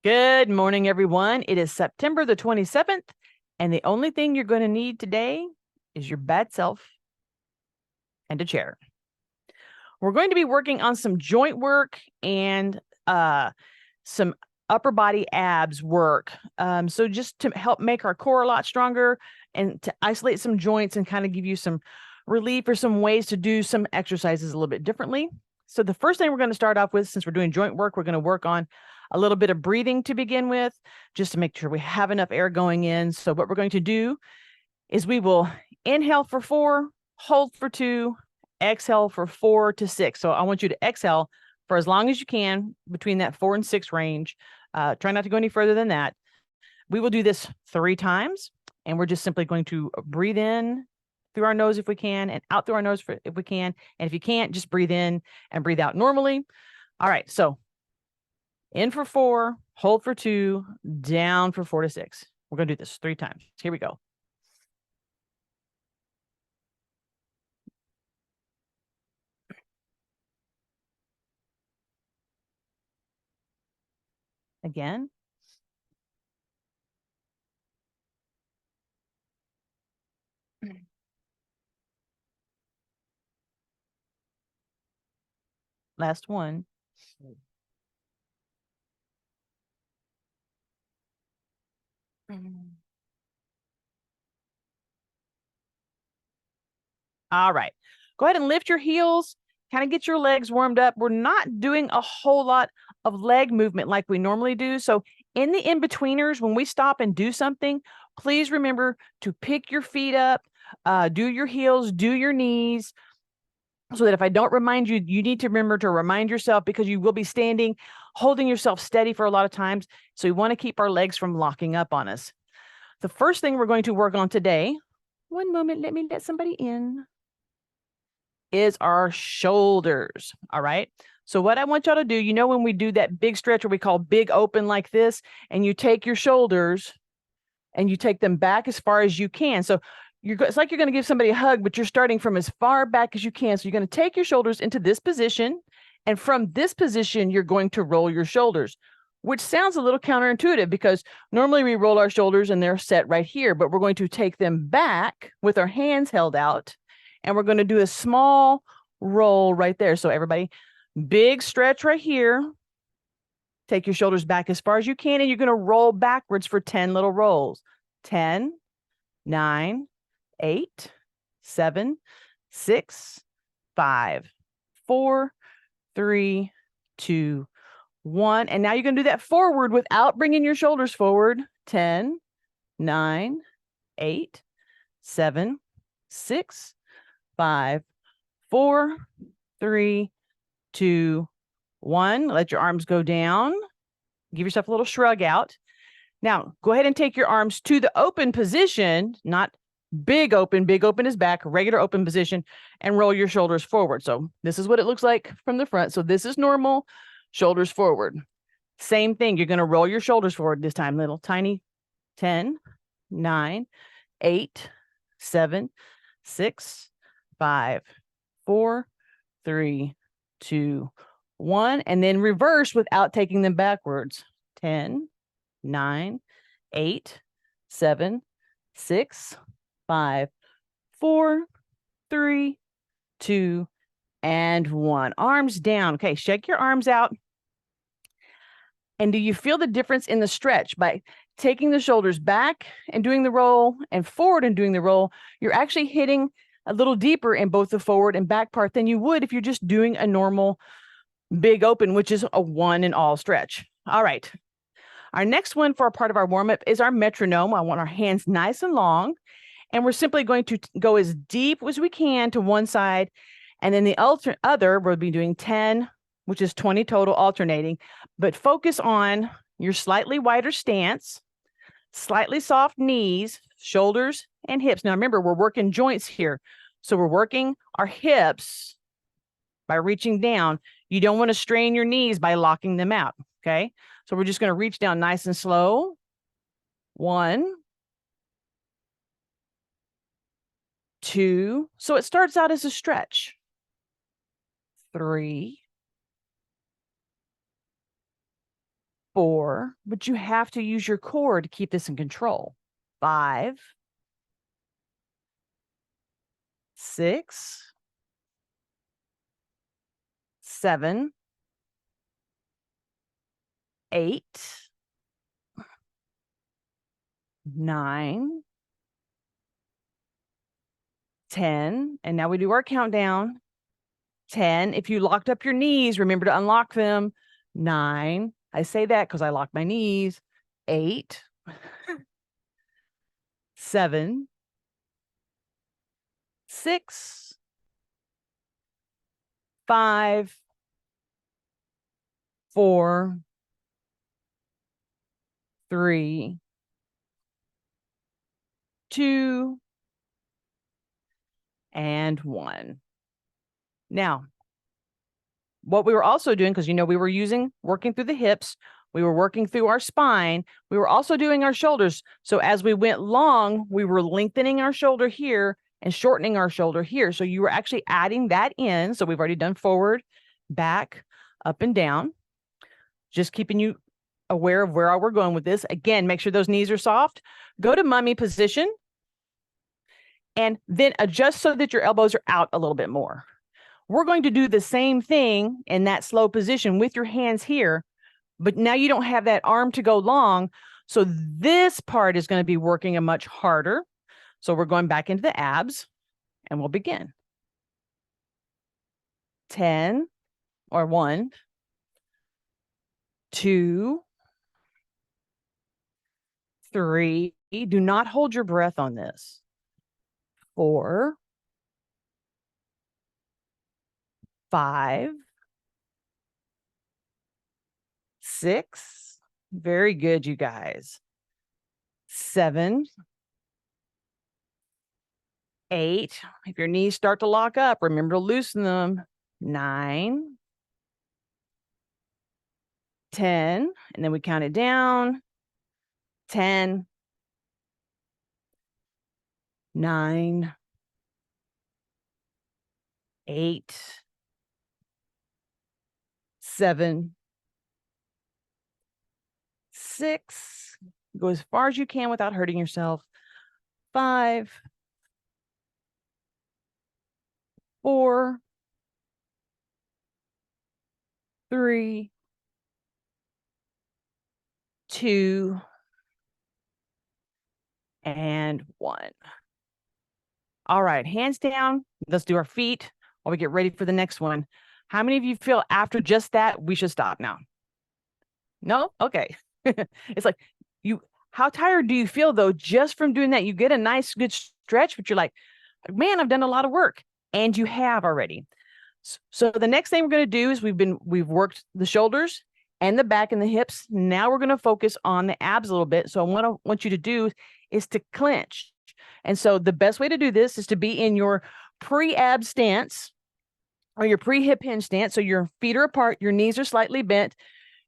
Good morning, everyone. It is September the 27th, and the only thing you're going to need today is your bad self and a chair. We're going to be working on some joint work and some upper body abs work. So just to help make our core a lot stronger and to isolate some joints and kind of give you some relief or some ways to do some exercises a little bit differently. So the first thing we're going to start off with, since we're doing joint work, we're going to work on a little bit of breathing to begin with, just to make sure we have enough air going in. So what we're going to do is we will inhale for 4, hold for 2, exhale for 4 to 6. So I want you to exhale for as long as you can between that 4 and 6 range. Try not to go any further than that. We will do this 3 times, and we're just simply going to breathe in through our nose if we can, and out through our nose if we can. And if you can't, just breathe in and breathe out normally. All right, so in for 4, hold for 2, down for 4 to 6. We're going to do this 3 times. Here we go. Again. Last one. All right. Go ahead and lift your heels, kind of get your legs warmed up. We're not doing a whole lot of leg movement like we normally do. So in the in-betweeners, when we stop and do something, please remember to pick your feet up, do your heels, do your knees, so that if I don't remind you, you need to remember to remind yourself, because you will be standing, holding yourself steady for a lot of times. So we want to keep our legs from locking up on us. The first thing we're going to work on today, one moment, let me let somebody in, is our shoulders. All right. So what I want y'all to do, you know, when we do that big stretch where we call big open like this, and you take your shoulders and you take them back as far as you can. So it's like you're going to give somebody a hug, but you're starting from as far back as you can. So you're going to take your shoulders into this position. And from this position, you're going to roll your shoulders, which sounds a little counterintuitive because normally we roll our shoulders and they're set right here, but we're going to take them back with our hands held out. And we're going to do a small roll right there. So everybody, big stretch right here. Take your shoulders back as far as you can, and you're going to roll backwards for 10 little rolls. 10, 9, 8, 7, 6, 5, 4, 3, 2, 1. And now you're going to do that forward without bringing your shoulders forward. 10, 9, 8, 7, 6, 5, 4, 3, 2, 1. Let your arms go down. Give yourself a little shrug out. Now, go ahead and take your arms to the open position, not big open is back, regular open position, and roll your shoulders forward. So this is what it looks like from the front. So this is normal, shoulders forward. Same thing, you're going to roll your shoulders forward this time, little tiny. 10, 9, 8, 7, 6, 5, 4, 3, 2, 1. And then reverse without taking them backwards. 10, 9, 8, 7, 6, 5, 4, 3, 2, and 1. Arms down. Okay, shake your arms out. And do you feel the difference in the stretch? By taking the shoulders back and doing the roll and forward and doing the roll, you're actually hitting a little deeper in both the forward and back part than you would if you're just doing a normal big open, which is a one and all stretch. All right. Our next one for a part of our warm-up is our metronome. I want our hands nice and long, and we're simply going to go as deep as we can to one side, and then the other, we'll be doing 10, which is 20 total alternating, but focus on your slightly wider stance, slightly soft knees, shoulders, and hips. Now, remember, we're working joints here. So we're working our hips by reaching down. You don't want to strain your knees by locking them out, okay? So we're just going to reach down nice and slow. 1, 2. So it starts out as a stretch. 3, 4, but you have to use your core to keep this in control. 5, 6, 7, 8, 9, 10. And now we do our countdown. 10. If you locked up your knees, remember to unlock them. 9. I say that because I locked my knees. 8, 7, 6, 5, 4, 3, 2, and 1. Now, what we were also doing, because we were working through the hips, we were working through our spine, we were also doing our shoulders. So as we went long, we were lengthening our shoulder here and shortening our shoulder here. So you were actually adding that in. So we've already done forward, back, up and down. Just keeping you aware of where we're going with this. Again, make sure those knees are soft. Go to mummy position and then adjust so that your elbows are out a little bit more. We're going to do the same thing in that slow position with your hands here, but now you don't have that arm to go long. So this part is going to be working a much harder. So we're going back into the abs and we'll begin. 10 or 1, 2, 3. Do not hold your breath on this. 4, 5, 6. Very good, you guys. 7, 8. If your knees start to lock up, remember to loosen them. 9, 10, and then we count it down. 10, 9, 8, 7, 6. Go as far as you can without hurting yourself. 5, 4, 3, 2, and 1. All right, hands down. Let's do our feet while we get ready for the next one. How many of you feel after just that we should stop now? No? Okay. It's like how tired do you feel though just from doing that? You get a nice good stretch, but you're like, man, I've done a lot of work. And you have already. So the next thing we're going to do is we've worked the shoulders and the back and the hips. Now we're going to focus on the abs a little bit. So what I want you to do is to clench. And so the best way to do this is to be in your pre-ab stance or your pre-hip hinge stance. So your feet are apart, your knees are slightly bent,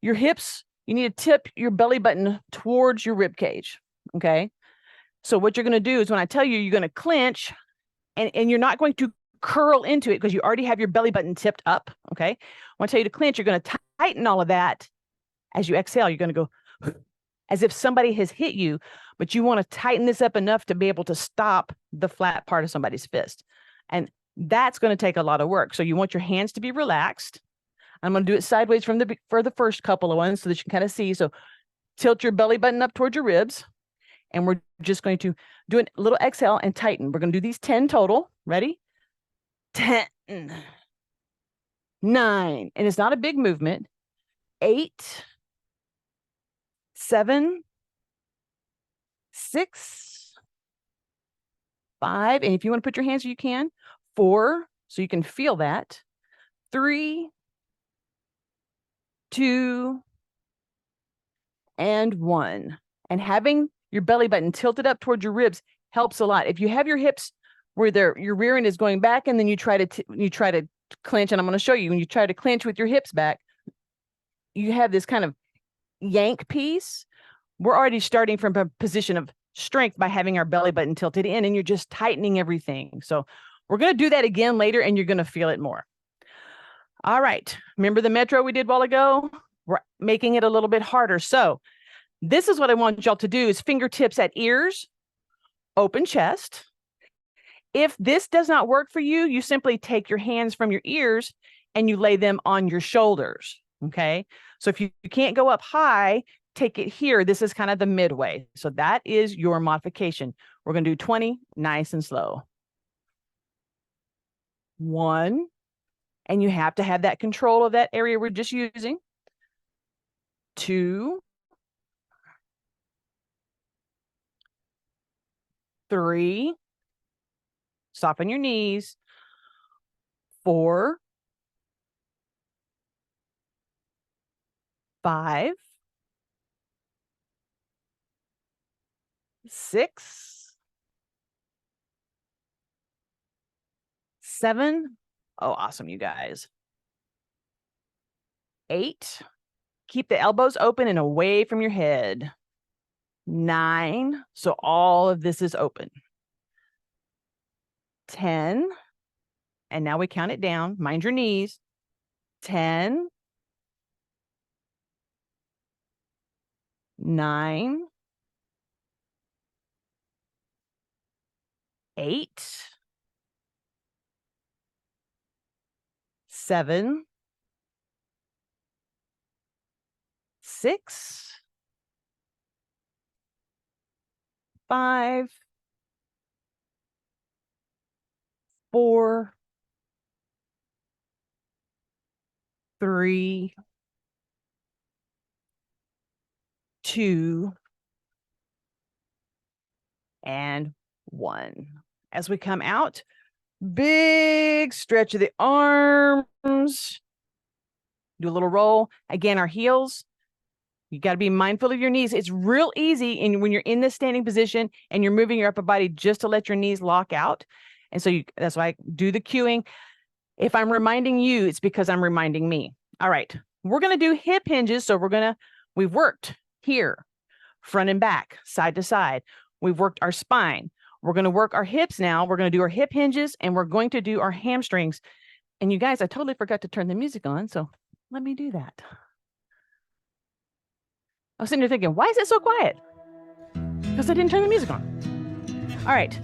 your hips, you need to tip your belly button towards your rib cage. Okay. So what you're going to do is when I tell you, you're going to clench and you're not going to curl into it because you already have your belly button tipped up. Okay. When I tell you to clench, you're going to tighten all of that. As you exhale, you're going to go as if somebody has hit you, but you want to tighten this up enough to be able to stop the flat part of somebody's fist. And that's going to take a lot of work. So you want your hands to be relaxed. I'm going to do it sideways for the first couple of ones so that you can kind of see. So tilt your belly button up towards your ribs. And we're just going to do a little exhale and tighten. We're going to do these 10 total. Ready? 10, 9. And it's not a big movement. 8, 7, 6, 5. And if you want to put your hands where you can. 4, so you can feel that. 3, 2, and 1. And having your belly button tilted up towards your ribs helps a lot. If you have your hips where your rear end is going back and then you try to clench, and I'm going to show you when you try to clench with your hips back, you have this kind of yank piece. We're already starting from a position of strength by having our belly button tilted in, and you're just tightening everything. So we're going to do that again later, and you're going to feel it more. All right. Remember the metro we did a while ago? making it a little bit harder. So this is what I want y'all to do is fingertips at ears, open chest. If this does not work for you, you simply take your hands from your ears and you lay them on your shoulders. Okay. So if you can't go up high, take it here. This is kind of the midway. So that is your modification. We're going to do 20, nice and slow. 1, and you have to have that control of that area we're just using. 2, 3, soften your knees. 4, 5, 6, 7. Oh, awesome, you guys. 8. Keep the elbows open and away from your head. 9. So all of this is open. 10. And now we count it down. Mind your knees. 10. 9. 8. 7. 6. 5. 4. 3. 2. And 1. As we come out, big stretch of the arms. Do a little roll. Again, our heels. You got to be mindful of your knees. It's real easy when you're in this standing position and you're moving your upper body just to let your knees lock out. And so that's why I do the cueing. If I'm reminding you, it's because I'm reminding me. All right. We're going to do hip hinges. So we've worked here, front and back, side to side. We've worked our spine. We're going to work our hips now. We're going to do our hip hinges and we're going to do our hamstrings. And you guys, I totally forgot to turn the music on. So let me do that. I was sitting there thinking, why is it so quiet? Because I didn't turn the music on. All right.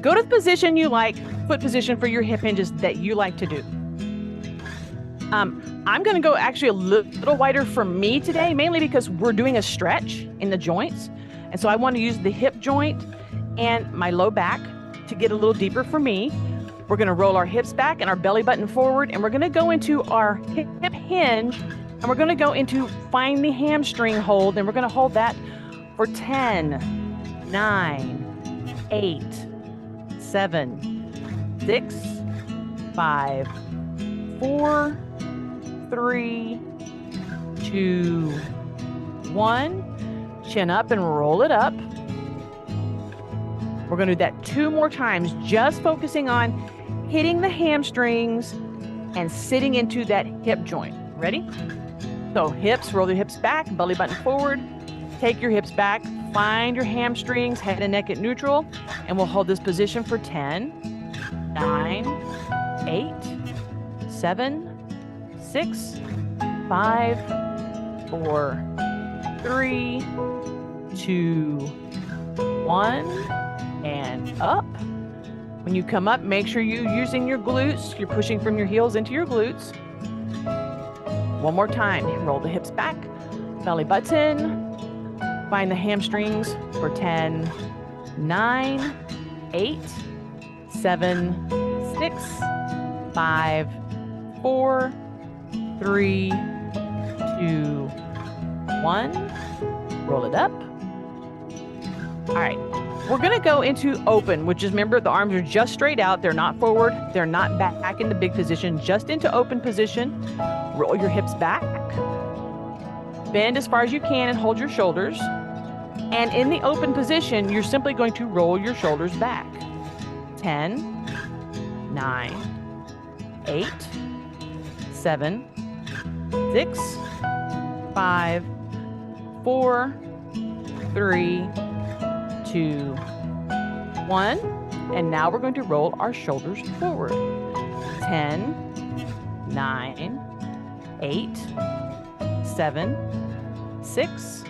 Go to the position you like, foot position for your hip hinges that you like to do. I'm going to go actually a little wider for me today, mainly because we're doing a stretch in the joints. And so I want to use the hip joint and my low back to get a little deeper for me. We're going to roll our hips back and our belly button forward, and we're going to go into our hip hinge, and we're going to go into find the hamstring hold, and we're going to hold that for 10, 9, 8, 7, 6, 5, 4, 3, 2, 1. Chin up and roll it up. We're going to do that 2 more times, just focusing on hitting the hamstrings and sitting into that hip joint. Ready? So hips, roll your hips back, belly button forward. Take your hips back, find your hamstrings, head and neck at neutral, and we'll hold this position for 10, 9, 8, 7, 6, 5, 4, 3, 2, 1, and up. When you come up, make sure you're using your glutes. You're pushing from your heels into your glutes. One more time. Roll the hips back, belly button. Find the hamstrings for 10, 9, 8, 7, 6, 5, 4, 3, 2, 1. Roll it up. All right. We're going to go into open, which is, remember, the arms are just straight out. They're not forward. They're not back into big position, just into open position. Roll your hips back. Bend as far as you can and hold your shoulders. And in the open position, you're simply going to roll your shoulders back. 10, 9, 8, 7, 6, 5, 4, 3, 2, 1. And now we're going to roll our shoulders forward. 10, 9, 8, 7, 6,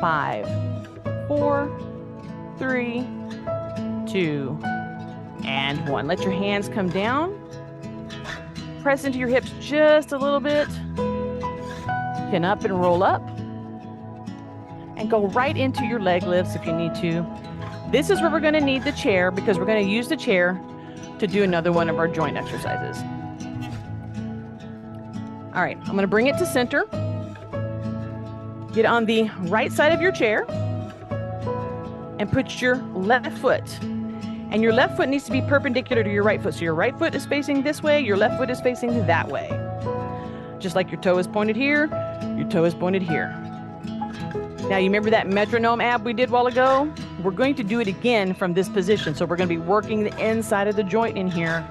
5, 4, 3, 2, and 1. Let your hands come down. Press into your hips just a little bit. Chin up and roll up. And go right into your leg lifts if you need to. This is where we're going to need the chair because we're going to use the chair to do another one of our joint exercises. All right, I'm going to bring it to center. Get on the right side of your chair and put your left foot. And your left foot needs to be perpendicular to your right foot. So your right foot is facing this way, your left foot is facing that way. Just like your toe is pointed here, your toe is pointed here. Now, you remember that metronome ab we did a while ago? We're going to do it again from this position. So we're going to be working the inside of the joint in here,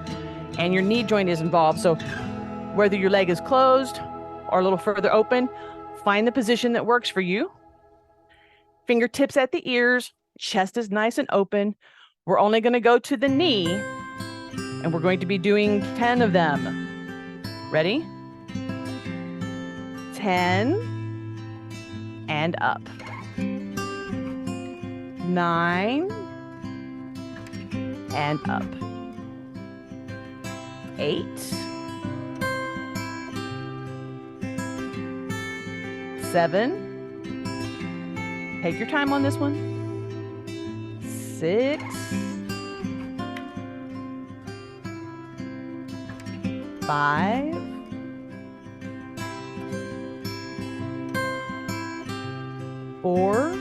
and your knee joint is involved. So whether your leg is closed or a little further open, find the position that works for you. Fingertips at the ears, chest is nice and open. We're only going to go to the knee, and we're going to be doing 10 of them. Ready? 10. And up. 9 and up. 8. 7. Take your time on this one. 6. 5. 4.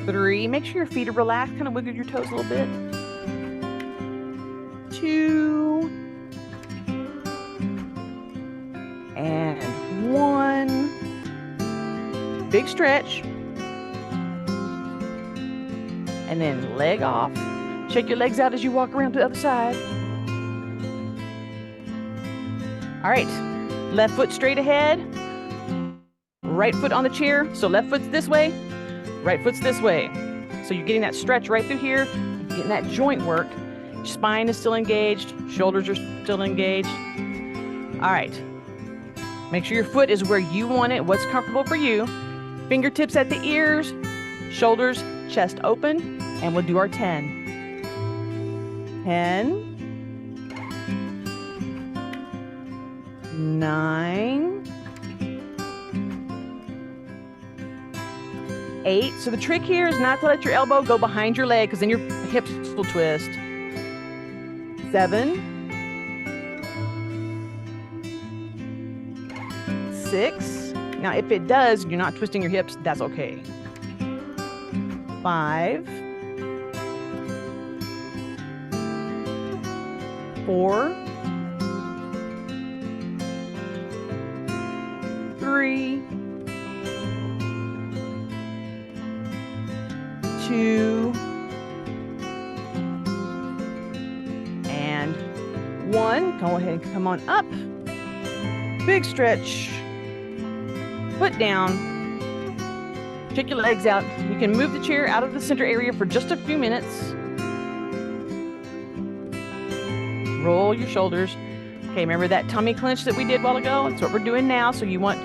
3. Make sure your feet are relaxed. Kind of wiggle your toes a little bit. 2. And 1. Big stretch. And then leg off. Shake your legs out as you walk around to the other side. All right. Left foot straight ahead. Right foot on the chair. So left foot's this way. Right foot's this way. So you're getting that stretch right through here. You're getting that joint work. Spine is still engaged. Shoulders are still engaged. All right. Make sure your foot is where you want it. What's comfortable for you. Fingertips at the ears. Shoulders, chest open. And we'll do our 10. 10. 9. 8. So the trick here is not to let your elbow go behind your leg because then your hips will twist. 7. 6. Now, if it does, you're not twisting your hips, that's okay. 5. 4. 3. 2. And 1. Go ahead and come on up. Big stretch. Foot down. Check your legs out. You can move the chair out of the center area for just a few minutes. Roll your shoulders. Okay, remember that tummy clench that we did a while ago? That's what we're doing now. So you want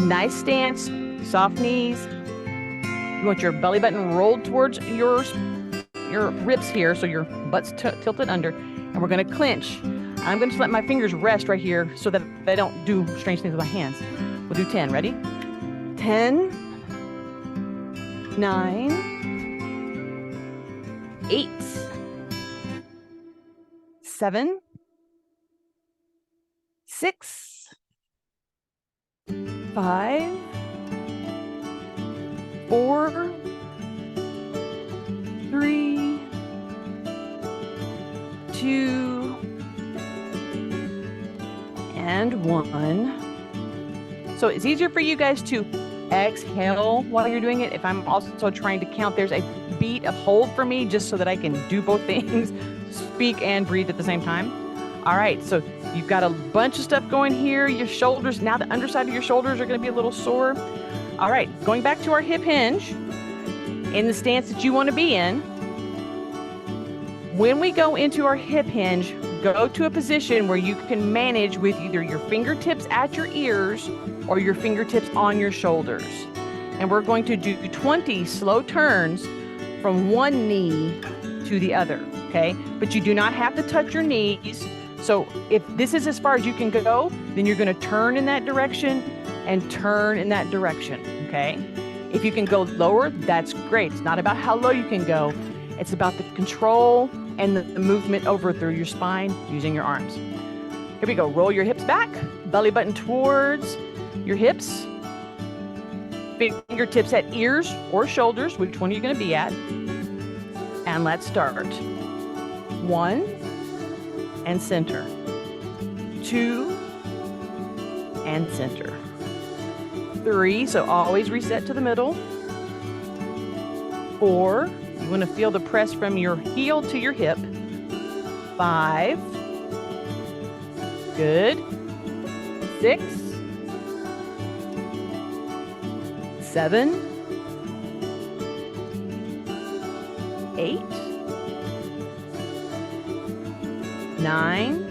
nice stance, soft knees. You want your belly button rolled towards your ribs here, so your butt's tilted under. And we're going to clench. I'm going to let my fingers rest right here so that I don't do strange things with my hands. We'll do 10. Ready? 10. 9. 8. 7. 6. 5. 4. 3. 2. And 1. So it's easier for you guys to exhale while you're doing it. If I'm also trying to count, there's a beat of hold for me just so that I can do both things, speak and breathe at the same time. All right, so you've got a bunch of stuff going here. Your shoulders, now the underside of your shoulders are going to be a little sore. All right, going back to our hip hinge in the stance that you want to be in. When we go into our hip hinge, go to a position where you can manage with either your fingertips at your ears or your fingertips on your shoulders. And we're going to do 20 slow turns from one knee to the other, okay? But you do not have to touch your knees. So if this is as far as you can go, then you're going to turn in that direction and turn in that direction, okay? If you can go lower, that's great. It's not about how low you can go. It's about the control and the movement over through your spine using your arms. Here we go. Roll your hips back, belly button towards your hips, fingertips at ears or shoulders, which one are you going to be at? And let's start. 1 and center. 2 and center. 3, so always reset to the middle. 4, you want to feel the press from your heel to your hip. 5, good. 6, 7, 8, 9,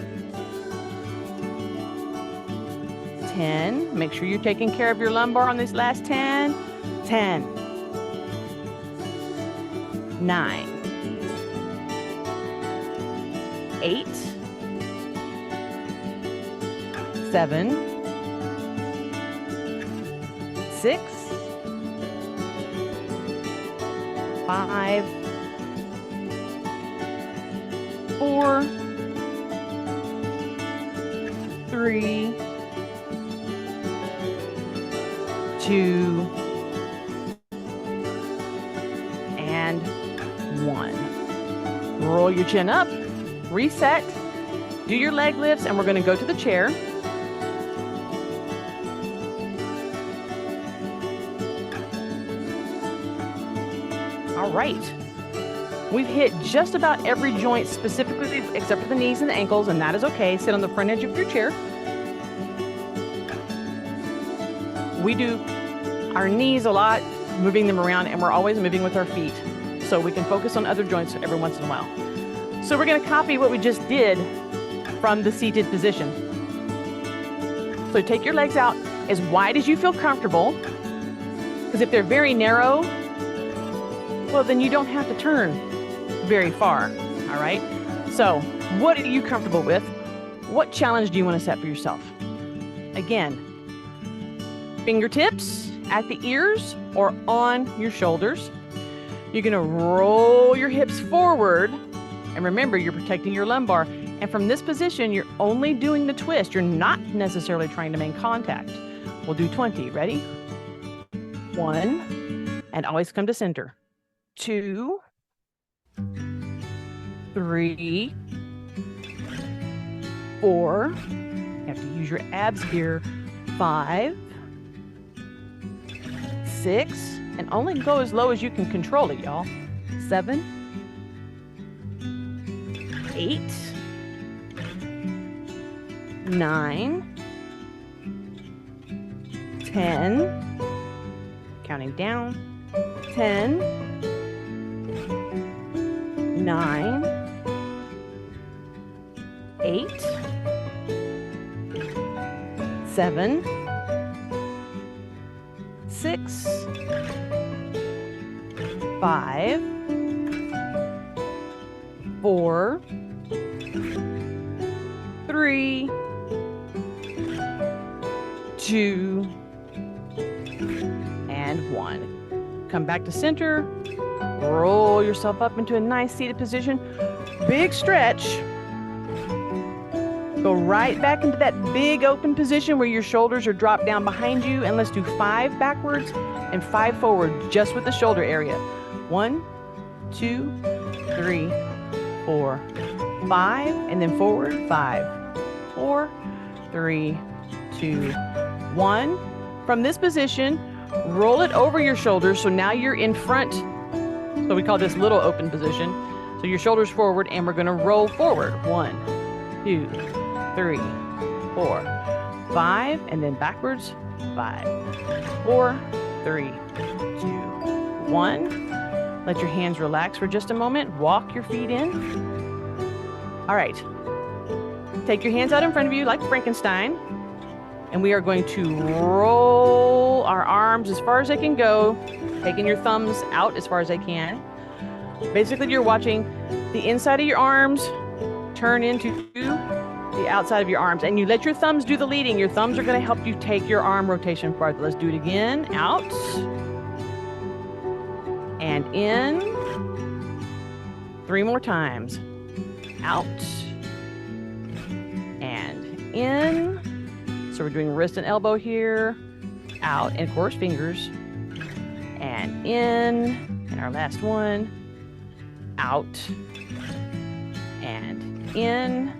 10. Make sure you're taking care of your lumbar on this last 10. 10, 9, 8, 7, 6, 5, 4, 3, 2, and 1. Roll your chin up, reset, do your leg lifts, and we're going to go to the chair. All right. We've hit just about every joint specifically, except for the knees and the ankles, and that is okay. Sit on the front edge of your chair. We do our knees a lot, moving them around, and we're always moving with our feet. So we can focus on other joints every once in a while. So we're going to copy what we just did from the seated position. So take your legs out as wide as you feel comfortable, because if they're very narrow, well, then you don't have to turn very far, all right? So what are you comfortable with? What challenge do you want to set for yourself? Again, fingertips at the ears or on your shoulders. You're going to roll your hips forward. And remember, you're protecting your lumbar. And from this position, you're only doing the twist. You're not necessarily trying to make contact. We'll do 20. Ready? 1. And always come to center. 2. 3. 4. You have to use your abs here. 5. 6. And only go as low as you can control it, y'all. 7. 8. 9. 10. Counting down. 10. 9. 8. 7. 6. 5. 4. 3. 2. And 1. Come back to center. Roll yourself up into a nice seated position. Big stretch. Go right back into that big open position where your shoulders are dropped down behind you. And let's do 5 backwards and 5 forward, just with the shoulder area. 1, 2, 3, 4, 5, and then forward. 5, 4, 3, 2, 1. From this position, roll it over your shoulders. So now you're in front. So we call this little open position. So your shoulders forward, and we're going to roll forward. 1, 2, 3, 4, 5, and then backwards. 5, 4, 3, 2, 1. Let your hands relax for just a moment. Walk your feet in. All right. Take your hands out in front of you like Frankenstein. And we are going to roll our arms as far as they can go, taking your thumbs out as far as they can. Basically, you're watching the inside of your arms turn into the outside of your arms, and you let your thumbs do the leading. Your thumbs are going to help you take your arm rotation farther. Let's do it again. Out and in. 3 more times. Out and in. So we're doing wrist and elbow here. Out, and of course fingers. And in. And our last one. Out and in.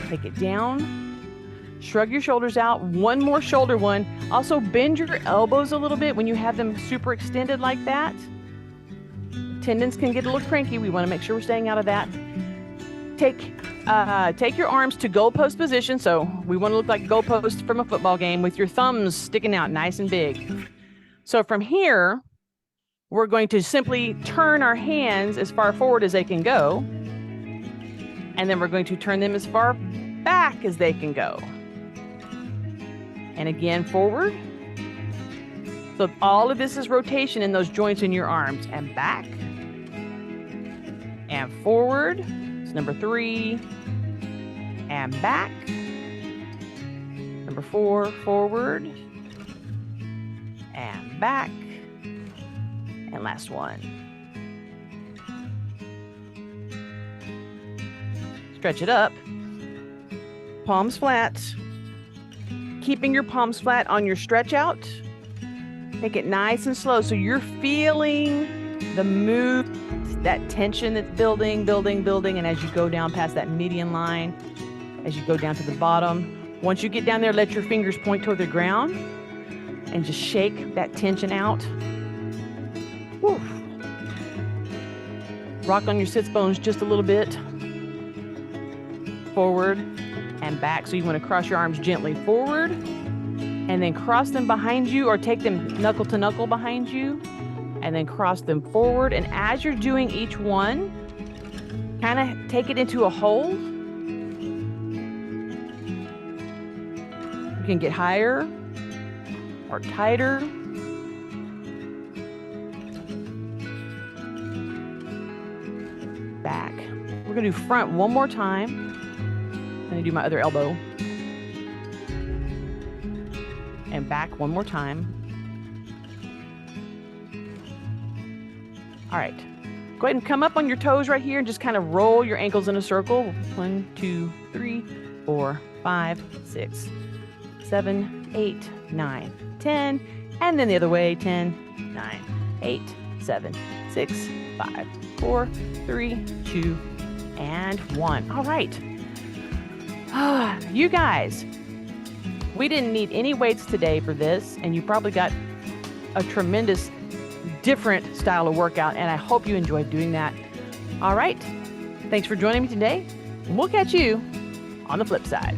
Take it down. Shrug your shoulders out. One more shoulder one. Also bend your elbows a little bit when you have them super extended like that. Tendons can get a little cranky. We want to make sure we're staying out of that. Take your arms to goalpost position. So we want to look like a goalpost from a football game with your thumbs sticking out nice and big. So from here, we're going to simply turn our hands as far forward as they can go. And then we're going to turn them as far back as they can go. And again, forward. So all of this is rotation in those joints in your arms. And back. And forward. It's number 3. And back. Number 4, forward. And back. And last one. Stretch it up. Palms flat. Keeping your palms flat on your stretch out. Take it nice and slow so you're feeling the move, that tension that's building, and as you go down past that median line, as you go down to the bottom, once you get down there, let your fingers point toward the ground and just shake that tension out. Whew. Rock on your sits bones just a little bit. Forward and back. So you want to cross your arms gently forward and then cross them behind you, or take them knuckle to knuckle behind you and then cross them forward. And as you're doing each one, kind of take it into a hold. You can get higher or tighter. Back. We're going to do front one more time. I'm going to do my other elbow. And back one more time. All right. Go ahead and come up on your toes right here and just kind of roll your ankles in a circle. 1, 2, 3, 4, 5, 6, 7, 8, 9, 10. And then the other way. 10, 9, 8, 7, 6, 5, 4, 3, 2, and 1. All right. You guys, we didn't need any weights today for this, and you probably got a tremendous different style of workout, and I hope you enjoyed doing that. All right. Thanks for joining me today. We'll catch you on the flip side.